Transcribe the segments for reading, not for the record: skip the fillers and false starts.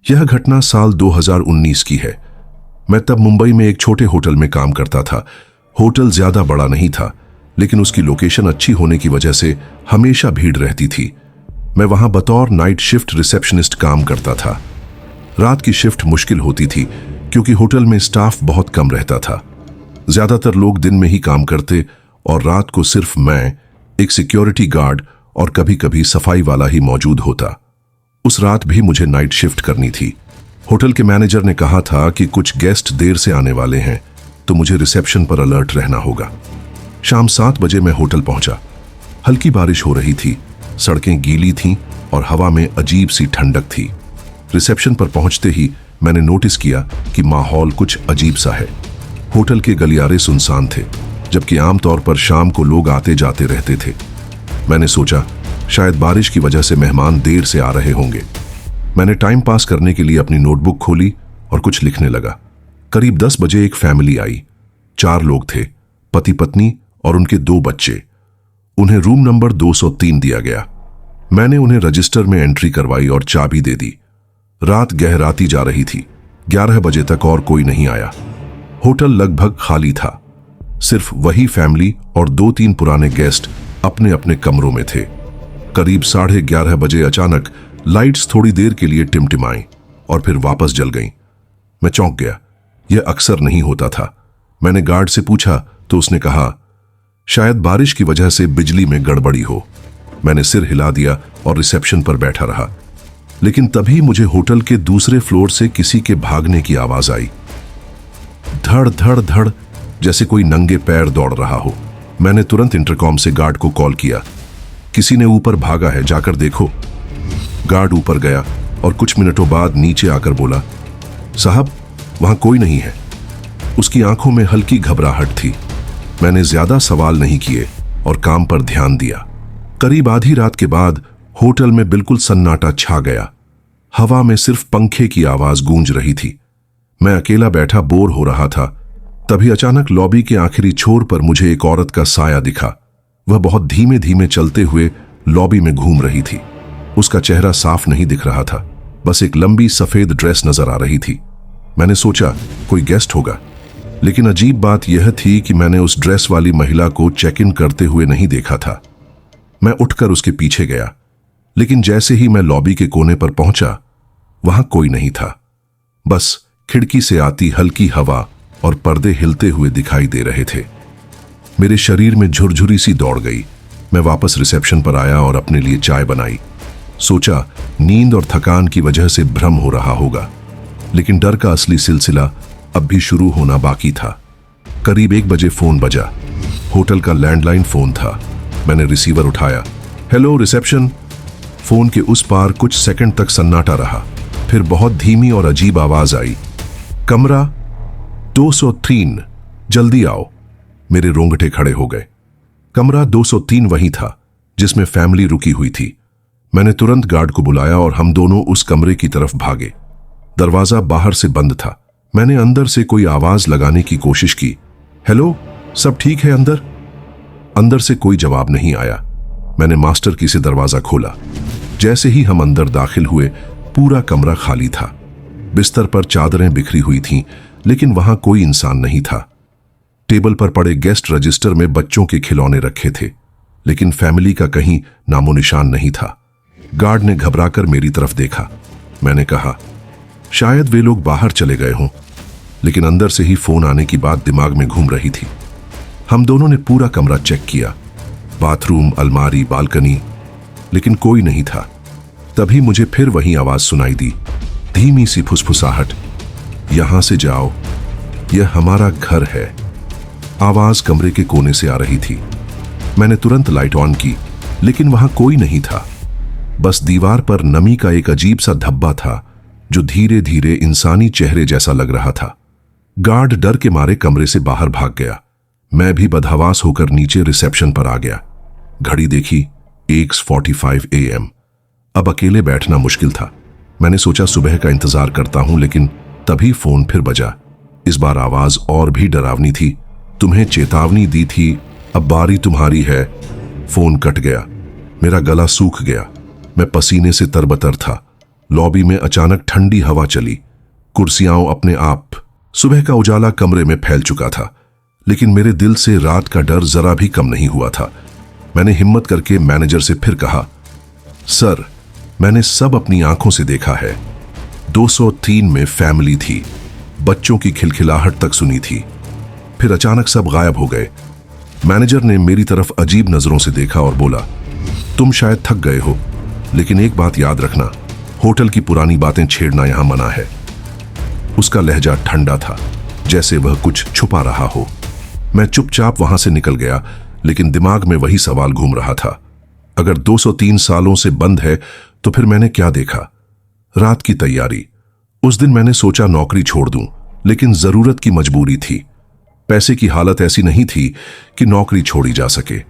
यह घटना साल 2019 की है। मैं तब मुंबई में एक छोटे होटल में काम करता था। होटल ज्यादा बड़ा नहीं था, लेकिन उसकी लोकेशन अच्छी होने की वजह से हमेशा भीड़ रहती थी। मैं वहां बतौर नाइट शिफ्ट रिसेप्शनिस्ट काम करता था। रात की शिफ्ट मुश्किल होती थी क्योंकि होटल में स्टाफ बहुत कम रहता था। ज्यादातर लोग दिन में ही काम करते और रात को सिर्फ मैं, एक सिक्योरिटी गार्ड और कभी कभी सफाई वाला ही मौजूद होता। उस रात भी मुझे नाइट शिफ्ट करनी थी। होटल के मैनेजर ने कहा था कि कुछ गेस्ट देर से आने वाले हैं, तो मुझे रिसेप्शन पर अलर्ट रहना होगा। शाम 7 बजे मैं होटल पहुंचा। हल्की बारिश हो रही थी, सड़कें गीली थीं और हवा में अजीब सी ठंडक थी। रिसेप्शन पर पहुंचते ही मैंने नोटिस किया कि माहौल कुछ अजीब सा है। होटल के गलियारे सुनसान थे, जबकि आमतौर पर शाम को लोग आते जाते रहते थे। मैंने सोचा शायद बारिश की वजह से मेहमान देर से आ रहे होंगे। मैंने टाइम पास करने के लिए अपनी नोटबुक खोली और कुछ लिखने लगा। करीब 10 बजे एक फैमिली आई। 4 लोग थे, पति पत्नी और उनके 2 बच्चे। उन्हें रूम नंबर 203 दिया गया। मैंने उन्हें रजिस्टर में एंट्री करवाई और चाबी दे दी। रात गहराती जा रही थी। 11 बजे तक और कोई नहीं आया। होटल लगभग खाली था। सिर्फ वही फैमिली और 2-3 पुराने गेस्ट अपने अपने कमरों में थे। करीब 11:30 बजे अचानक लाइट्स थोड़ी देर के लिए टिमटिमाई और फिर वापस जल गईं। मैं चौंक गया। यह अक्सर नहीं होता था। मैंने गार्ड से पूछा तो उसने कहा शायद बारिश की वजह से बिजली में गड़बड़ी हो। मैंने सिर हिला दिया और रिसेप्शन पर बैठा रहा। लेकिन तभी मुझे होटल के दूसरे फ्लोर से किसी के भागने की आवाज आई। धड़ धड़ धड़, जैसे कोई नंगे पैर दौड़ रहा हो। मैंने तुरंत इंटरकॉम से गार्ड को कॉल किया। किसी ने ऊपर भागा है, जाकर देखो। गार्ड ऊपर गया और कुछ मिनटों बाद नीचे आकर बोला, साहब वहां कोई नहीं है। उसकी आंखों में हल्की घबराहट थी। मैंने ज्यादा सवाल नहीं किए और काम पर ध्यान दिया। करीब आधी रात के बाद होटल में बिल्कुल सन्नाटा छा गया। हवा में सिर्फ पंखे की आवाज गूंज रही थी। मैं अकेला बैठा बोर हो रहा था। तभी अचानक लॉबी के आखिरी छोर पर मुझे एक औरत का साया दिखा। वह बहुत धीमे धीमे चलते हुए लॉबी में घूम रही थी। उसका चेहरा साफ नहीं दिख रहा था, बस एक लंबी सफेद ड्रेस नजर आ रही थी। मैंने सोचा कोई गेस्ट होगा, लेकिन अजीब बात यह थी कि मैंने उस ड्रेस वाली महिला को चेक इन करते हुए नहीं देखा था। मैं उठकर उसके पीछे गया, लेकिन जैसे ही मैं लॉबी के कोने पर पहुंचा, वहां कोई नहीं था। बस खिड़की से आती हल्की हवा और पर्दे हिलते हुए दिखाई दे रहे थे। मेरे शरीर में झुरझुरी सी दौड़ गई। मैं वापस रिसेप्शन पर आया और अपने लिए चाय बनाई। सोचा नींद और थकान की वजह से भ्रम हो रहा होगा, लेकिन डर का असली सिलसिला अब भी शुरू होना बाकी था। करीब 1 बजे फोन बजा। होटल का लैंडलाइन फोन था। मैंने रिसीवर उठाया। Hello reception. फोन के उस पार कुछ सेकंड तक सन्नाटा रहा, फिर बहुत धीमी और अजीब आवाज आई, कमरा 203, जल्दी आओ। मेरे रोंगटे खड़े हो गए। कमरा 203 वही था जिसमें फैमिली रुकी हुई थी। मैंने तुरंत गार्ड को बुलाया और हम दोनों उस कमरे की तरफ भागे। दरवाजा बाहर से बंद था। मैंने अंदर से कोई आवाज लगाने की कोशिश की। हेलो, सब ठीक है अंदर? अंदर से कोई जवाब नहीं आया। मैंने मास्टर की से दरवाजा खोला। जैसे ही हम अंदर दाखिल हुए, पूरा कमरा खाली था। बिस्तर पर चादरें बिखरी हुई थीं, लेकिन वहां कोई इंसान नहीं था। टेबल पर पड़े गेस्ट रजिस्टर में बच्चों के खिलौने रखे थे, लेकिन फैमिली का कहीं नामो निशान नहीं था। गार्ड ने घबराकर मेरी तरफ देखा। मैंने कहा शायद वे लोग बाहर चले गए हों, लेकिन अंदर से ही फोन आने की बात दिमाग में घूम रही थी। हम दोनों ने पूरा कमरा चेक किया, बाथरूम, अलमारी, बालकनी, लेकिन कोई नहीं था। तभी मुझे फिर वही आवाज सुनाई दी, धीमी सी फुसफुसाहट, यहां से जाओ, यह हमारा घर है। आवाज कमरे के कोने से आ रही थी। मैंने तुरंत लाइट ऑन की, लेकिन वहां कोई नहीं था। बस दीवार पर नमी का एक अजीब सा धब्बा था जो धीरे धीरे इंसानी चेहरे जैसा लग रहा था। गार्ड डर के मारे कमरे से बाहर भाग गया। मैं भी बदहवास होकर नीचे रिसेप्शन पर आ गया। घड़ी देखी, 1:45 AM। अब अकेले बैठना मुश्किल था। मैंने सोचा सुबह का इंतजार करता हूं, लेकिन तभी फोन फिर बजा। इस बार आवाज और भी डरावनी थी। तुम्हें चेतावनी दी थी, अब बारी तुम्हारी है। फोन कट गया। मेरा गला सूख गया। मैं पसीने से तरबतर था। लॉबी में अचानक ठंडी हवा चली, कुर्सियां अपने आप। सुबह का उजाला कमरे में फैल चुका था, लेकिन मेरे दिल से रात का डर जरा भी कम नहीं हुआ था। मैंने हिम्मत करके मैनेजर से फिर कहा, सर, मैंने सब अपनी आंखों से देखा है। 203 में फैमिली थी, बच्चों की खिलखिलाहट तक सुनी थी। फिर अचानक सब गायब हो गए। मैनेजर ने मेरी तरफ अजीब नजरों से देखा और बोला, तुम शायद थक गए हो, लेकिन एक बात याद रखना, होटल की पुरानी बातें छेड़ना यहां मना है। उसका लहजा ठंडा था, जैसे वह कुछ छुपा रहा हो। मैं चुपचाप वहां से निकल गया, लेकिन दिमाग में वही सवाल घूम रहा था, अगर 203 सालों से बंद है तो फिर मैंने क्या देखा? रात की तैयारी। उस दिन मैंने सोचा नौकरी छोड़ दूं, लेकिन जरूरत की मजबूरी थी। पैसे की हालत ऐसी नहीं थी कि नौकरी छोड़ी जा सके।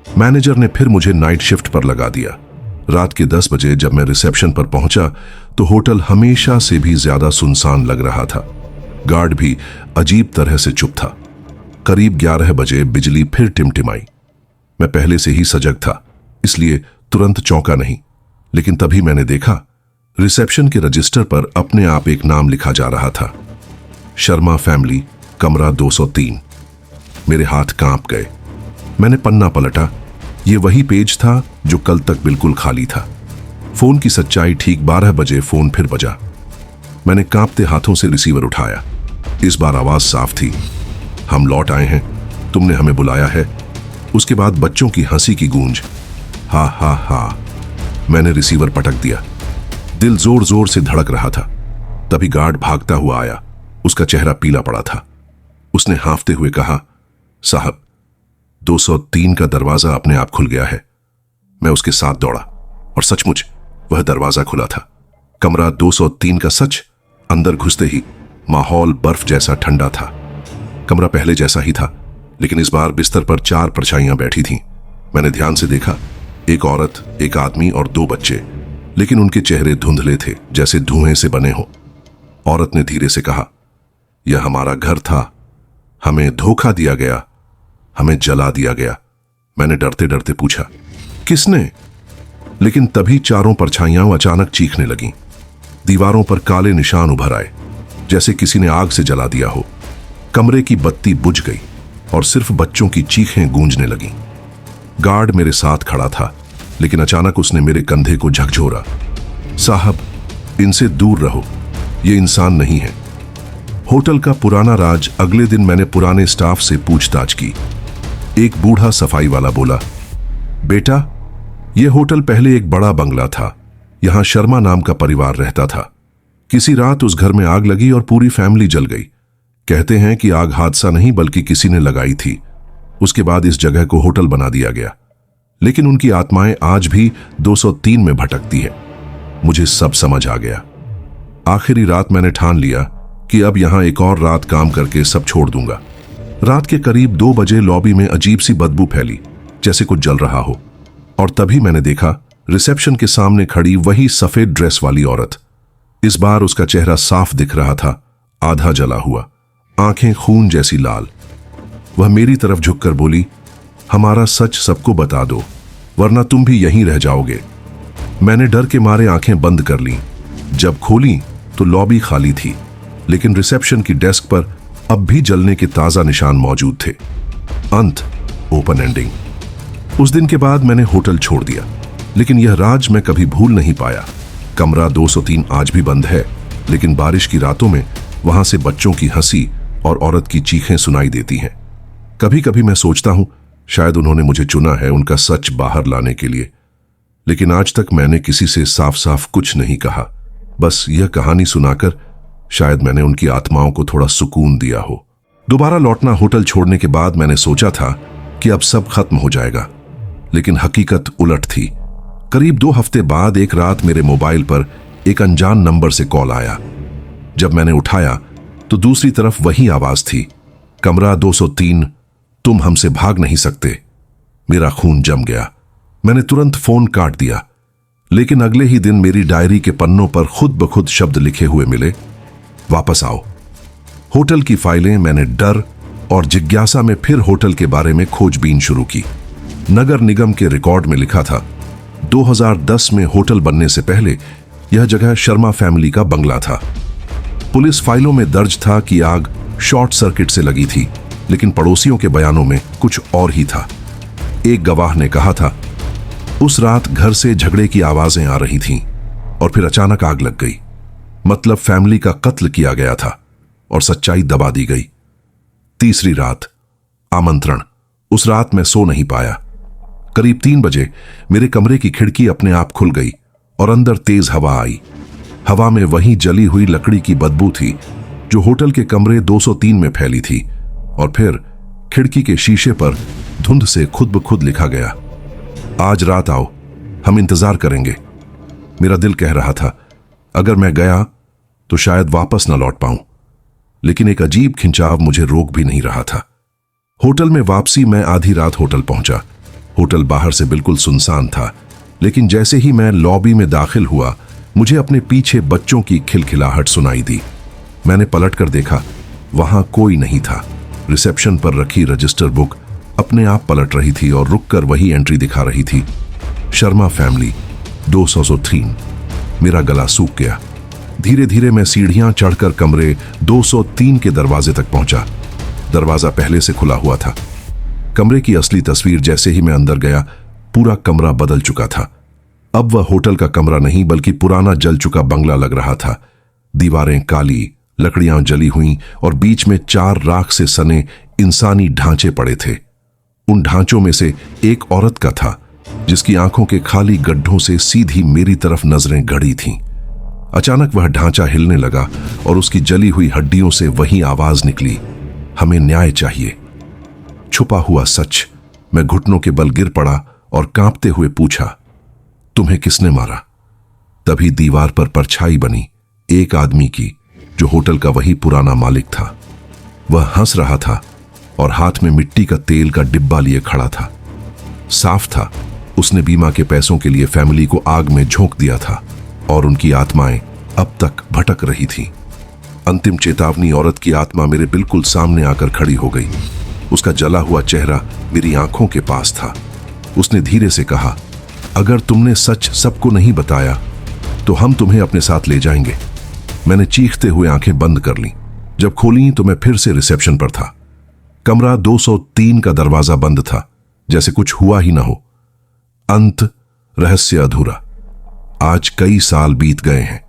मैनेजर ने फिर मुझे नाइट शिफ्ट पर लगा दिया। रात के 10 बजे जब मैं रिसेप्शन पर पहुंचा तो होटल हमेशा से भी ज्यादा सुनसान लग रहा था। गार्ड भी अजीब तरह से चुप था। करीब 11 बजे बिजली फिर टिमटिमाई। मैं पहले से ही सजग था, इसलिए तुरंत चौंका नहीं, लेकिन तभी मैंने देखा रिसेप्शन के रजिस्टर पर अपने आप एक नाम लिखा जा रहा था, शर्मा फैमिली, कमरा 203। मेरे हाथ कांप गए। मैंने पन्ना पलटा। यह वही पेज था जो कल तक बिल्कुल खाली था। फोन की सच्चाई, ठीक 12 बजे फोन फिर बजा। मैंने कांपते हाथों से रिसीवर उठाया। इस बार आवाज साफ थी, हम लौट आए हैं, तुमने हमें बुलाया है। उसके बाद बच्चों की हंसी की गूंज, हा हा हा। मैंने रिसीवर पटक दिया। दिल जोर जोर से धड़क रहा था। तभी गार्ड भागता हुआ आया। उसका चेहरा पीला पड़ा था। उसने हांफते हुए कहा, साहब, 203 का दरवाजा अपने आप खुल गया है। मैं उसके साथ दौड़ा और सचमुच वह दरवाजा खुला था। कमरा 203 का सच। अंदर घुसते ही माहौल बर्फ जैसा ठंडा था। कमरा पहले जैसा ही था, लेकिन इस बार बिस्तर पर 4 परछाइयां बैठी थीं। मैंने ध्यान से देखा, एक औरत, एक आदमी और 2 बच्चे, लेकिन उनके चेहरे धुंधले थे, जैसे धुएं से बने हो। औरत ने धीरे से कहा, यह हमारा घर था, हमें धोखा दिया गया, हमें जला दिया गया। मैंने डरते डरते पूछा, किसने? लेकिन तभी चारों परछाइयां अचानक चीखने लगीं। दीवारों पर काले निशान उभर आए, जैसे किसी ने आग से जला दिया हो। कमरे की बत्ती बुझ गई और सिर्फ बच्चों की चीखें गूंजने लगीं। गार्ड मेरे साथ खड़ा था, लेकिन अचानक उसने मेरे कंधे को झकझोरा। साहब, इनसे दूर रहो, ये इंसान नहीं है। होटल का पुराना राज। अगले दिन मैंने पुराने स्टाफ से पूछताछ की। एक बूढ़ा सफाई वाला बोला, बेटा, यह होटल पहले एक बड़ा बंगला था। यहां शर्मा नाम का परिवार रहता था। किसी रात उस घर में आग लगी और पूरी फैमिली जल गई। कहते हैं कि आग हादसा नहीं बल्कि किसी ने लगाई थी। उसके बाद इस जगह को होटल बना दिया गया, लेकिन उनकी आत्माएं आज भी 203 में भटकती है। मुझे सब समझ आ गया। आखिरी रात मैंने ठान लिया कि अब यहां एक और रात काम करके सब छोड़ दूंगा। रात के करीब 2 बजे लॉबी में अजीब सी बदबू फैली, जैसे कुछ जल रहा हो। और तभी मैंने देखा रिसेप्शन के सामने खड़ी वही सफेद ड्रेस वाली औरत। इस बार उसका चेहरा साफ दिख रहा था, आधा जला हुआ, आंखें खून जैसी लाल। वह मेरी तरफ झुककर बोली, हमारा सच सबको बता दो, वरना तुम भी यहीं रह जाओगे। मैंने डर के मारे आंखें बंद कर लीं। जब खोली तो लॉबी खाली थी, लेकिन रिसेप्शन की डेस्क पर अब भी जलने के ताजा निशान मौजूद थे। अंत, ओपन एंडिंग। उस दिन के बाद मैंने होटल छोड़ दिया, लेकिन यह राज मैं कभी भूल नहीं पाया। कमरा 203 आज भी बंद है, लेकिन बारिश की रातों में वहां से बच्चों की हंसी और औरत की चीखें सुनाई देती हैं। कभी कभी मैं सोचता हूं, शायद उन्होंने मुझे चुना है उनका सच बाहर लाने के लिए। लेकिन आज तक मैंने किसी से साफ साफ कुछ नहीं कहा। बस यह कहानी सुनाकर शायद मैंने उनकी आत्माओं को थोड़ा सुकून दिया हो। दोबारा लौटना होटल छोड़ने के बाद मैंने सोचा था कि अब सब खत्म हो जाएगा, लेकिन हकीकत उलट थी। करीब 2 हफ्ते बाद एक रात मेरे मोबाइल पर एक अनजान नंबर से कॉल आया। जब मैंने उठाया तो दूसरी तरफ वही आवाज थी, कमरा 203, तुम हमसे भाग नहीं सकते। मेरा खून जम गया। मैंने तुरंत फोन काट दिया, लेकिन अगले ही दिन मेरी डायरी के पन्नों पर खुद ब खुद शब्द लिखे हुए मिले, वापस आओ। होटल की फाइलें। मैंने डर और जिज्ञासा में फिर होटल के बारे में खोजबीन शुरू की। नगर निगम के रिकॉर्ड में लिखा था, 2010 में होटल बनने से पहले यह जगह शर्मा फैमिली का बंगला था। पुलिस फाइलों में दर्ज था कि आग शॉर्ट सर्किट से लगी थी, लेकिन पड़ोसियों के बयानों में कुछ और ही था। एक गवाह ने कहा था, उस रात घर से झगड़े की आवाजें आ रही थीं और फिर अचानक आग लग गई। मतलब फैमिली का कत्ल किया गया था और सच्चाई दबा दी गई। तीसरी रात, आमंत्रण। उस रात मैं सो नहीं पाया। करीब 3 बजे मेरे कमरे की खिड़की अपने आप खुल गई और अंदर तेज हवा आई। हवा में वही जली हुई लकड़ी की बदबू थी जो होटल के कमरे 203 में फैली थी। और फिर खिड़की के शीशे पर धुंध से खुद ब खुद लिखा गया, आज रात आओ, हम इंतजार करेंगे। मेरा दिल कह रहा था, अगर मैं गया तो शायद वापस न लौट पाऊं, लेकिन एक अजीब खिंचाव मुझे रोक भी नहीं रहा था। होटल में वापसी मैं आधी रात होटल पहुंचा। होटल बाहर से बिल्कुल सुनसान था, लेकिन जैसे ही मैं लॉबी में दाखिल हुआ, मुझे अपने पीछे बच्चों की खिलखिलाहट सुनाई दी। मैंने पलटकर देखा, वहां कोई नहीं था। रिसेप्शन पर रखी रजिस्टर बुक अपने आप पलट रही थी और रुककर वही एंट्री दिखा रही थी, शर्मा फैमिली 203। मेरा गला सूख गया। धीरे धीरे मैं सीढ़ियां चढ़कर कमरे 203 के दरवाजे तक पहुंचा। दरवाजा पहले से खुला हुआ था। कमरे की असली तस्वीर जैसे ही मैं अंदर गया, पूरा कमरा बदल चुका था। अब वह होटल का कमरा नहीं बल्कि पुराना जल चुका बंगला लग रहा था। दीवारें काली, लकड़ियां जली हुई और बीच में 4 राख से सने इंसानी ढांचे पड़े थे। उन ढांचों में से एक औरत का था, जिसकी आंखों के खाली गड्ढों से सीधी मेरी तरफ नजरें गड़ी थीं। अचानक वह ढांचा हिलने लगा और उसकी जली हुई हड्डियों से वही आवाज निकली, हमें न्याय चाहिए। छुपा हुआ सच। मैं घुटनों के बल गिर पड़ा और कांपते हुए पूछा, तुम्हें किसने मारा? तभी दीवार पर परछाई बनी एक आदमी की, जो होटल का वही पुराना मालिक था। वह हंस रहा था और हाथ में मिट्टी का तेल का डिब्बा लिए खड़ा था। साफ था, उसने बीमा के पैसों के लिए फैमिली को आग में झोंक दिया था और उनकी आत्माएं अब तक भटक रही थीं। अंतिम चेतावनी। औरत की आत्मा मेरे बिल्कुल सामने आकर खड़ी हो गई। उसका जला हुआ चेहरा मेरी आंखों के पास था। उसने धीरे से कहा, अगर तुमने सच सबको नहीं बताया तो हम तुम्हें अपने साथ ले जाएंगे। मैंने चीखते हुए आंखें बंद कर लीं। जब खोली तो मैं फिर से रिसेप्शन पर था। कमरा 203 का दरवाजा बंद था, जैसे कुछ हुआ ही ना हो। अंत, रहस्य अधूरा। आज कई साल बीत गए हैं।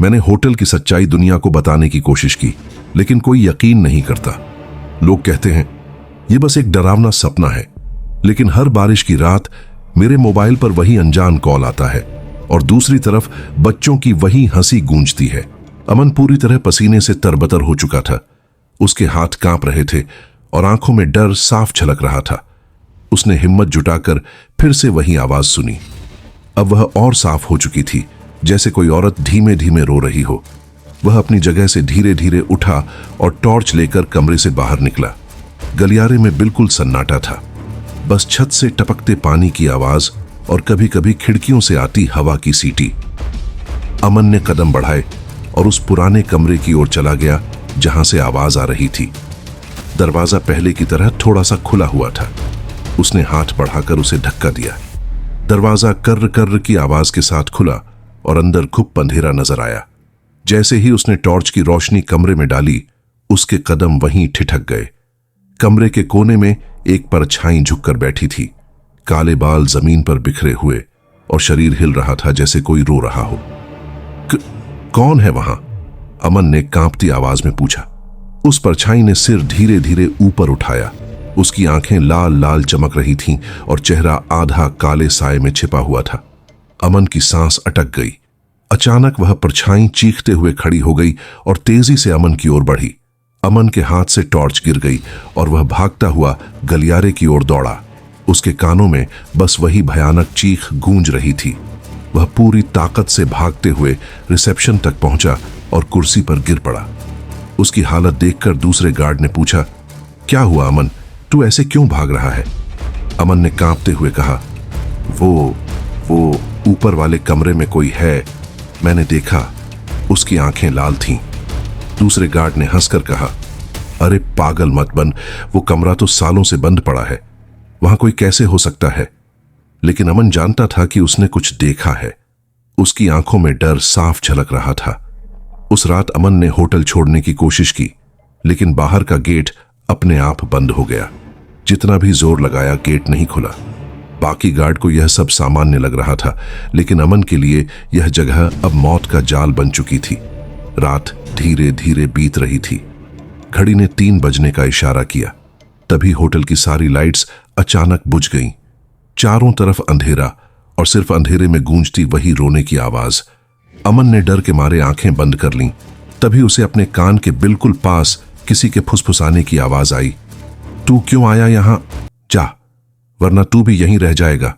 मैंने होटल की सच्चाई दुनिया को बताने की कोशिश की, लेकिन कोई यकीन नहीं करता। लोग कहते हैं यह बस एक डरावना सपना है, लेकिन हर बारिश की रात मेरे मोबाइल पर वही अनजान कॉल आता है और दूसरी तरफ बच्चों की वही हंसी गूंजती है। अमन पूरी तरह पसीने से तरबतर हो चुका था। उसके हाथ कांप रहे थे और आंखों में डर साफ झलक रहा था। उसने हिम्मत जुटाकर फिर से वही आवाज सुनी। अब वह और साफ हो चुकी थी, जैसे कोई औरत धीमे धीमे रो रही हो। वह अपनी जगह से धीरे धीरे उठा और टॉर्च लेकर कमरे से बाहर निकला। गलियारे में बिल्कुल सन्नाटा था, बस छत से टपकते पानी की आवाज और कभी कभी खिड़कियों से आती हवा की सीटी। अमन ने कदम बढ़ाए और उस पुराने कमरे की ओर चला गया जहां से आवाज आ रही थी। दरवाजा पहले की तरह थोड़ा सा खुला हुआ था। उसने हाथ बढ़ाकर उसे धक्का दिया। दरवाजा कर्र कर्र की आवाज के साथ खुला और अंदर खूब अंधेरा नजर आया। जैसे ही उसने टॉर्च की रोशनी कमरे में डाली, उसके कदम वहीं ठिठक गए। कमरे के कोने में एक परछाई झुककर बैठी थी। काले बाल जमीन पर बिखरे हुए और शरीर हिल रहा था जैसे कोई रो रहा हो। कौन है वहां? अमन ने कांपती आवाज में पूछा। उस परछाई ने सिर धीरे धीरे ऊपर उठाया। उसकी आंखें लाल लाल चमक रही थीं और चेहरा आधा काले साए में छिपा हुआ था। अमन की सांस अटक गई। अचानक वह परछाई चीखते हुए खड़ी हो गई और तेजी से अमन की ओर बढ़ी। अमन के हाथ से टॉर्च गिर गई और वह भागता हुआ गलियारे की ओर दौड़ा। उसके कानों में बस वही भयानक चीख गूंज रही थी। वह पूरी ताकत से भागते हुए रिसेप्शन तक पहुंचा और कुर्सी पर गिर पड़ा। उसकी हालत देखकर दूसरे गार्ड ने पूछा, क्या हुआ अमन, तू ऐसे क्यों भाग रहा है? अमन ने कांपते हुए कहा, वो ऊपर वाले कमरे में कोई है, मैंने देखा। उसकी आंखें लाल थीं। दूसरे गार्ड ने हंसकर कहा, अरे पागल मत बन, वो कमरा तो सालों से बंद पड़ा है, वहां कोई कैसे हो सकता है? लेकिन अमन जानता था कि उसने कुछ देखा है। उसकी आंखों में डर साफ झलक रहा था। उस रात अमन ने होटल छोड़ने की कोशिश की, लेकिन बाहर का गेट अपने आप बंद हो गया। जितना भी जोर लगाया गेट नहीं खुला। बाकी गार्ड को यह सब सामान्य लग रहा था, लेकिन अमन के लिए यह जगह अब मौत का जाल बन चुकी थी। रात धीरे धीरे बीत रही थी। घड़ी ने 3 बजने का इशारा किया। तभी होटल की सारी लाइट्स अचानक बुझ गईं। चारों तरफ अंधेरा और सिर्फ अंधेरे में गूंजती वही रोने की आवाज। अमन ने डर के मारे आंखें बंद कर लीं। तभी उसे अपने कान के बिल्कुल पास किसी के फुसफुसाने की आवाज आई। तू क्यों आया यहां? जा, वरना तू भी यहीं रह जाएगा।